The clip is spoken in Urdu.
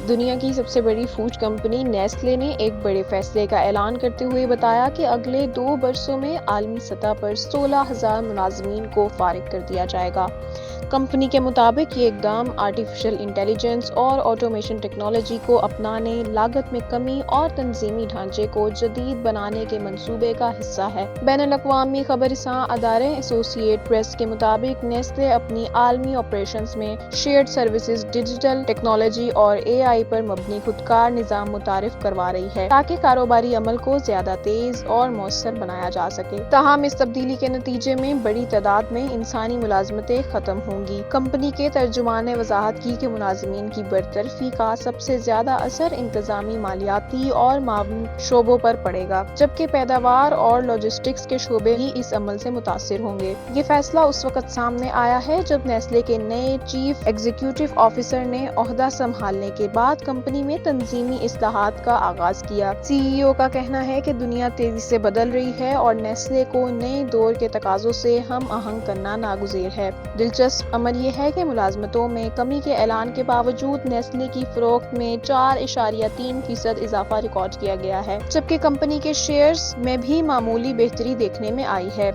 دنیا کی سب سے بڑی فوڈ کمپنی نیسلے نے ایک بڑے فیصلے کا اعلان کرتے ہوئے بتایا کہ اگلے 2 برسوں میں عالمی سطح پر 16,000 ملازمین کو فارغ کر دیا جائے گا۔ کمپنی کے مطابق یہ اقدام آرٹیفیشل انٹیلیجنس اور آٹومیشن ٹیکنالوجی کو اپنانے، لاگت میں کمی اور تنظیمی ڈھانچے کو جدید بنانے کے منصوبے کا حصہ ہے۔ بین الاقوامی خبر رساں ادارے ایسوسی ایٹ پریس کے مطابق نیسلے اپنی عالمی آپریشنز میں شیئرڈ سروسز، ڈیجیٹل ٹیکنالوجی اور AI پر مبنی خودکار نظام متعارف کروا رہی ہے تاکہ کاروباری عمل کو زیادہ تیز اور مؤثر بنایا جا سکے۔ تاہم اس تبدیلی کے نتیجے میں بڑی تعداد میں انسانی ملازمتیں ختم ہوں گی۔ کمپنی کے ترجمان نے وضاحت کی کہ ملازمین کی برطرفی کا سب سے زیادہ اثر انتظامی، مالیاتی اور معاون شعبوں پر پڑے گا، جبکہ پیداوار اور لاجسٹکس کے شعبے ہی اس عمل سے متاثر ہوں گے۔ یہ فیصلہ اس وقت سامنے آیا ہے جب نیسلے کے نئے چیف ایگزیکٹو آفیسر نے عہدہ سنبھالنے کے بعد کمپنی میں تنظیمی اصلاحات کا آغاز کیا۔ CEO کا کہنا ہے کہ دنیا تیزی سے بدل رہی ہے اور نیسلے کو نئے دور کے تقاضوں سے ہم آہنگ کرنا ناگزیر ہے۔ دلچسپ امر یہ ہے کہ ملازمتوں میں کمی کے اعلان کے باوجود نیسلے کی فروخت میں 4.3% اضافہ ریکارڈ کیا گیا ہے، جبکہ کمپنی کے شیئرز میں بھی معمولی بہتری دیکھنے میں آئی ہے۔